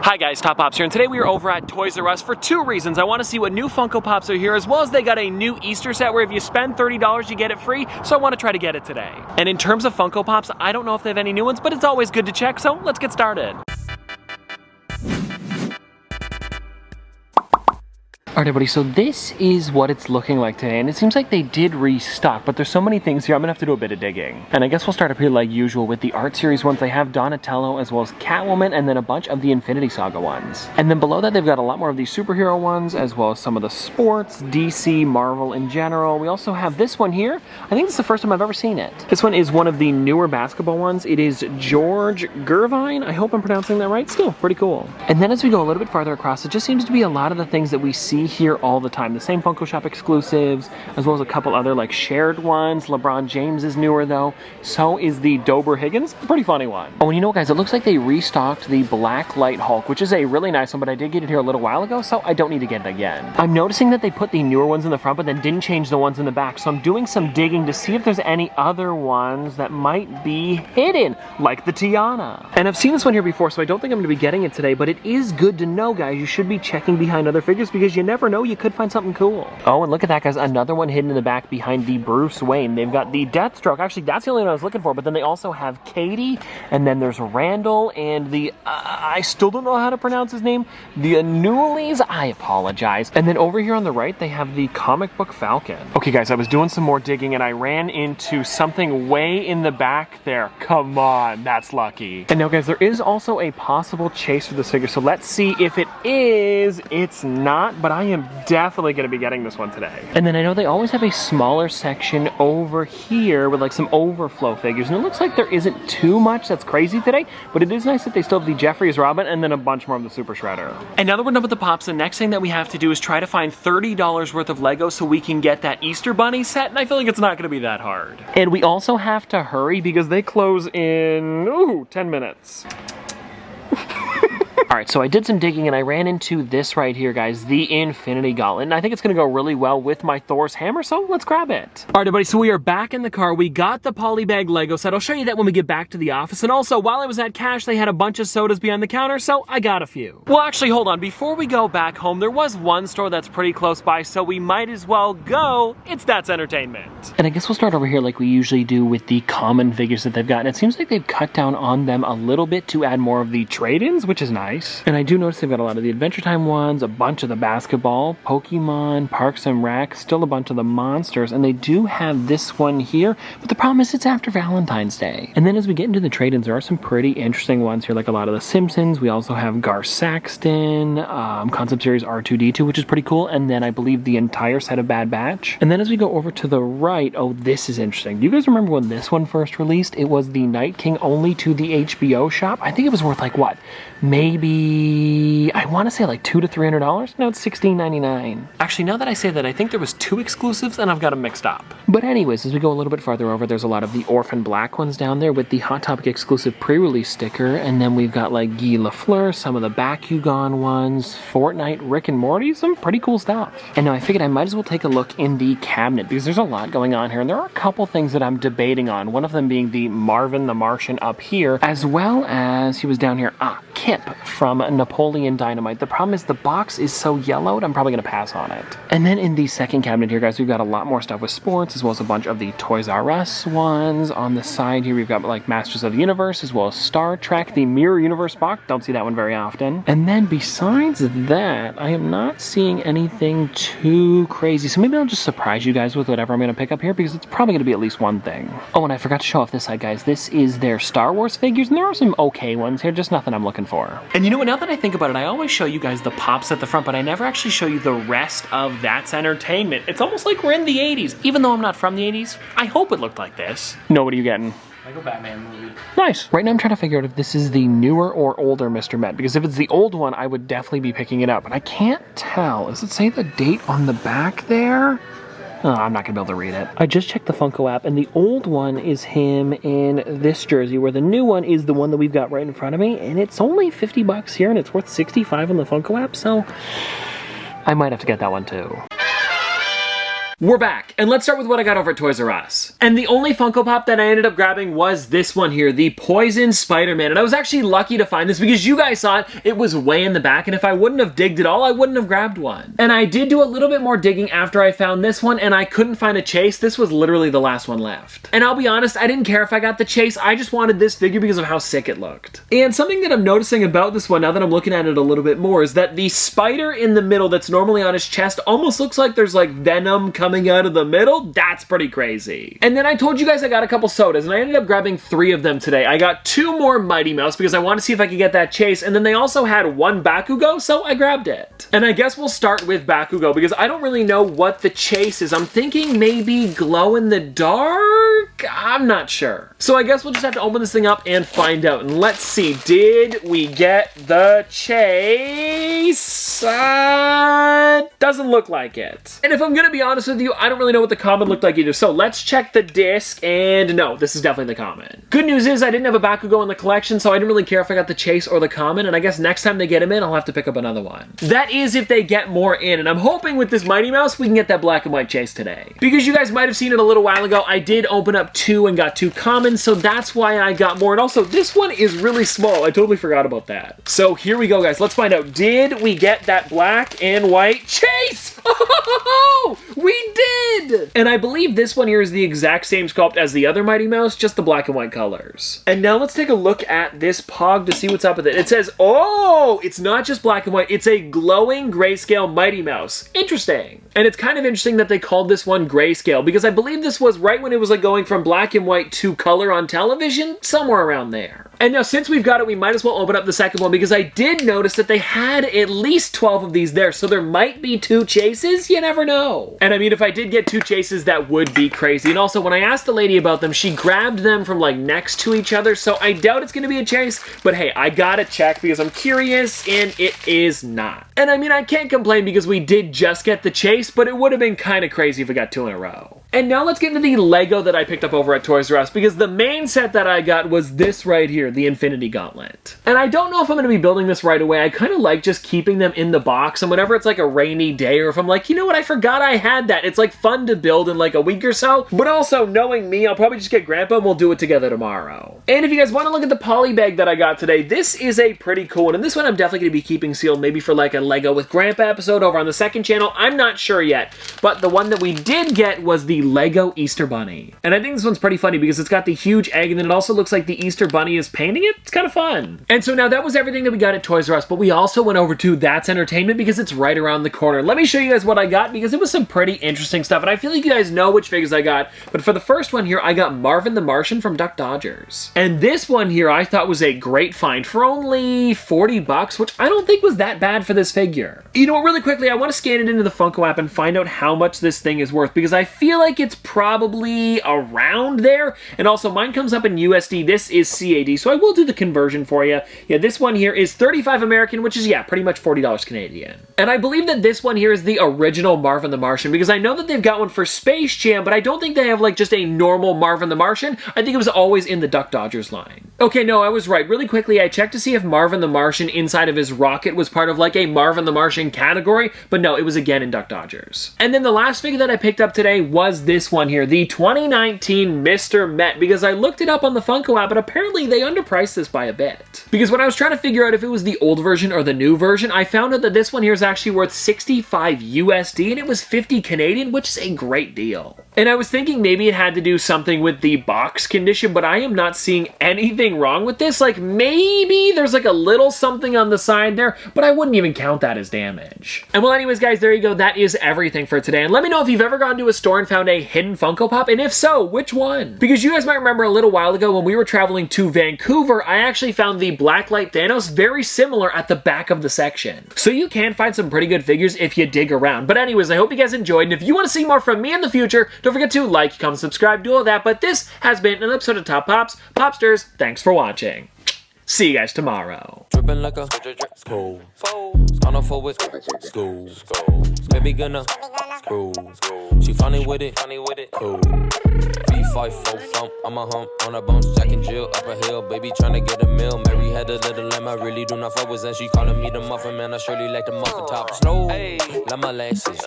Hi guys, Top Pops here, and today we are over at Toys R Us for two reasons. I want to see what new Funko Pops are here, as well as they got a new Easter set where if you spend $30, you get it free, so I want to try to get it today. And in terms of Funko Pops, I don't know if they have any new ones, but it's always good to check, so let's get started. Alright everybody, so this is what it's looking like today, and it seems like they did restock, but there's so many things here, I'm gonna have to do a bit of digging. And I guess we'll start up here like usual with the art series ones. They have Donatello as well as Catwoman, and then a bunch of the Infinity Saga ones. And then below that they've got a lot more of these superhero ones, as well as some of the sports, DC, Marvel in general. We also have this one here. I think this is the first time I've ever seen it. This one is one of the newer basketball ones. It is George Gervine. I hope I'm pronouncing that right. Still pretty cool. And then as we go a little bit farther across, it just seems to be a lot of the things that we see here all the time. The same Funko Shop exclusives, as well as a couple other like shared ones. LeBron James is newer though. So is the Dober Higgins. A pretty funny one. Oh, and you know what guys, it looks like they restocked the Black Light Hulk, which is a really nice one, but I did get it here a little while ago, so I don't need to get it again. I'm noticing that they put the newer ones in the front, but then didn't change the ones in the back, so I'm doing some digging to see if there's any other ones that might be hidden, like the Tiana. And I've seen this one here before, so I don't think I'm going to be getting it today, but it is good to know, guys. You should be checking behind other figures because you never know, you could find something cool. Oh, and look at that, guys. Another one hidden in the back behind the Bruce Wayne. They've got the Deathstroke. Actually, that's the only one I was looking for, but then they also have Katie, and then there's Randall, and the, I still don't know how to pronounce his name, the Anules. I apologize. And then over here on the right, they have the comic book Falcon. Okay, guys, I was doing some more digging, and I ran into something way in the back there. Come on, that's lucky. And now, guys, there is also a possible chase for this figure, so let's see if it is. It's not, but I am definitely going to be getting this one today. And then I know they always have a smaller section over here with like some overflow figures, and it looks like there isn't too much that's crazy today, but it is nice that they still have the Jeffrey's Robin and then a bunch more of the Super Shredder. And now that we're done with the Pops, the next thing that we have to do is try to find $30 worth of Lego so we can get that Easter Bunny set, and I feel like it's not going to be that hard. And we also have to hurry because they close in, 10 minutes. Alright, so I did some digging and I ran into this right here, guys, the Infinity Gauntlet. And I think it's going to go really well with my Thor's hammer, so let's grab it. Alright, everybody, so we are back in the car. We got the Polybag Lego set. I'll show you that when we get back to the office. And also, while I was at Cash, they had a bunch of sodas behind the counter, so I got a few. Well, actually, hold on. Before we go back home, there was one store that's pretty close by, so we might as well go. It's That's Entertainment. And I guess we'll start over here like we usually do with the common figures that they've got. And it seems like they've cut down on them a little bit to add more of the trade-ins, which is nice. And I do notice they've got a lot of the Adventure Time ones, a bunch of the basketball, Pokemon, Parks and Rec, still a bunch of the monsters, and they do have this one here, but the problem is it's after Valentine's Day. And then as we get into the trade-ins, there are some pretty interesting ones here, like a lot of the Simpsons. We also have Gar Saxton, Concept Series R2-D2, which is pretty cool, and then I believe the entire set of Bad Batch. And then as we go over to the right, oh, this is interesting. Do you guys remember when this one first released? It was the Night King only to the HBO shop. I think it was worth like, what? Maybe, I want to say like $200 to $300. No, it's $16.99. Actually, now that I say that, I think there was two exclusives and I've got them mixed up. But anyways, as we go a little bit farther over, there's a lot of the Orphan Black ones down there with the Hot Topic exclusive pre-release sticker. And then we've got like Guy Lafleur, some of the Bakugan ones, Fortnite, Rick and Morty, some pretty cool stuff. And now I figured I might as well take a look in the cabinet because there's a lot going on here. And there are a couple things that I'm debating on. One of them being the Marvin the Martian up here, as well as he was down here, Kip from Napoleon Dynamite. The problem is the box is so yellowed, I'm probably going to pass on it. And then in the second cabinet here, guys, we've got a lot more stuff with sports, as well as a bunch of the Toys R Us ones. On the side here, we've got like Masters of the Universe, as well as Star Trek, the Mirror Universe box. Don't see that one very often. And then besides that, I am not seeing anything too crazy. So maybe I'll just surprise you guys with whatever I'm going to pick up here, because it's probably going to be at least one thing. Oh, and I forgot to show off this side, guys. This is their Star Wars figures, and there are some okay ones here, just nothing I'm looking for. And you know what, now that I think about it, I always show you guys the Pops at the front, but I never actually show you the rest of That's Entertainment. It's almost like we're in the 80s. Even though I'm not from the 80s, I hope it looked like this. No, what are you getting? Lego Batman movie. Nice. Right now I'm trying to figure out if this is the newer or older Mr. Met, because if it's the old one, I would definitely be picking it up, but I can't tell. Does it say the date on the back there? Oh, I'm not going to be able to read it. I just checked the Funko app, and the old one is him in this jersey, where the new one is the one that we've got right in front of me, and it's only $50 here, and it's worth $65 on the Funko app, so I might have to get that one too. We're back, and let's start with what I got over at Toys R Us. And the only Funko Pop that I ended up grabbing was this one here, the Poison Spider-Man. And I was actually lucky to find this because you guys saw it. It was way in the back, and if I wouldn't have digged it all, I wouldn't have grabbed one. And I did do a little bit more digging after I found this one, and I couldn't find a chase. This was literally the last one left. And I'll be honest, I didn't care if I got the chase. I just wanted this figure because of how sick it looked. And something that I'm noticing about this one, now that I'm looking at it a little bit more, is that the spider in the middle that's normally on his chest almost looks like there's like venom coming out of the middle. That's pretty crazy. And then I told you guys I got a couple sodas, and I ended up grabbing 3 of them today. I got 2 more Mighty Mouse because I wanted to see if I could get that chase, and then they also had 1 Bakugo, so I grabbed it. And I guess we'll start with Bakugo because I don't really know what the chase is. I'm thinking maybe glow in the dark? I'm not sure. So I guess we'll just have to open this thing up and find out. And let's see, did we get the chase? Doesn't look like it. And if I'm gonna be honest with you, I don't really know what the common looked like either. So let's check the disc, and no, this is definitely the common. Good news is I didn't have a Bakugo in the collection, so I didn't really care if I got the chase or the common, and I guess next time they get him in, I'll have to pick up another one. That is if they get more in, and I'm hoping with this Mighty Mouse, we can get that black and white chase today. Because you guys might have seen it a little while ago, I did open up 2 and got 2 commons, so that's why I got more. And also, this one is really small. I totally forgot about that. So here we go, guys. Let's find out. Did we get that black and white chase? Oh, we did! And I believe this one here is the exact same sculpt as the other Mighty Mouse, just the black and white colors. And now let's take a look at this Pog to see what's up with it. It says, oh, it's not just black and white, it's a glowing grayscale Mighty Mouse. Interesting. And it's kind of interesting that they called this one grayscale, because I believe this was right when it was like going from black and white to color on television, somewhere around there. And now since we've got it, we might as well open up the second one, because I did notice that they had at least 12 of these there, so there might be 2 chases, you never know. And I mean, if I did get 2 chases, that would be crazy. And also, when I asked the lady about them, she grabbed them from like next to each other, so I doubt it's gonna be a chase, but hey, I gotta check because I'm curious, and it is not. And I mean, I can't complain because we did just get the chase, but it would have been kind of crazy if we got 2 in a row. And now let's get into the Lego that I picked up over at Toys R Us, because the main set that I got was this right here, the Infinity Gauntlet. And I don't know if I'm going to be building this right away. I kind of like just keeping them in the box, and whenever it's like a rainy day, or if I'm like, you know what, I forgot I had that, it's like fun to build in like a week or so. But also, knowing me, I'll probably just get Grandpa and we'll do it together tomorrow. And if you guys want to look at the poly bag that I got today, this is a pretty cool one, and this one I'm definitely going to be keeping sealed, maybe for like a Lego with Grandpa episode over on the second channel. I'm not sure yet, but the one that we did get was the Lego Easter Bunny. And I think this one's pretty funny because it's got the huge egg, and then it also looks like the Easter Bunny is painting it. It's kind of fun. And so now that was everything that we got at Toys R Us, but we also went over to That's Entertainment because it's right around the corner. Let me show you guys what I got, because it was some pretty interesting stuff, and I feel like you guys know which figures I got. But for the first one here, I got Marvin the Martian from Duck Dodgers. And this one here I thought was a great find for only 40 bucks, which I don't think was that bad for this figure. You know what, really quickly, I want to scan it into the Funko app and find out how much this thing is worth, because I feel like it's probably around there. And also, mine comes up in USD. This is CAD, so I will do the conversion for you. Yeah, this one here is 35 American, which is, yeah, pretty much $40 Canadian. And I believe that this one here is the original Marvin the Martian, because I know that they've got one for Space Jam, but I don't think they have like just a normal Marvin the Martian. I think it was always in the Duck Dodgers line. Okay, no, I was right. Really quickly, I checked to see if Marvin the Martian inside of his rocket was part of like a Marvin the Martian category, but no, it was again in Duck Dodgers. And then the last figure that I picked up today was this one here, the 2019 Mr. Met, because I looked it up on the Funko app, but apparently they underpriced this by a bit. Because when I was trying to figure out if it was the old version or the new version, I found out that this one here is actually worth 65 USD, and it was 50 Canadian, which is a great deal. And I was thinking maybe it had to do something with the box condition, but I am not seeing anything wrong with this. Like, maybe there's like a little something on the side there, but I wouldn't even count that as damage. And well, anyways, guys, there you go. That is everything for today. And let me know if you've ever gone to a store and found a hidden Funko Pop, and if so, which one? Because you guys might remember a little while ago when we were traveling to Vancouver, I actually found the Blacklight Thanos very similar at the back of the section. So you can find some pretty good figures if you dig around. But anyways, I hope you guys enjoyed, and if you want to see more from me in the future, don't forget to like, comment, subscribe, do all that. But this has been an episode of Top Pops. Popsters, thanks for watching. See you guys tomorrow. Dripping like a school. Gonna forward school. Baby gonna screw. She funny with it. Cool. V5 full thump. I'm a hump on a bounce. Jack and Jill up a hill. Baby tryna get a meal. Mary had a little lamb. I really do not fuck with that. She calling me the muffin man. I surely like the muffin top. Snow. Like my lashes.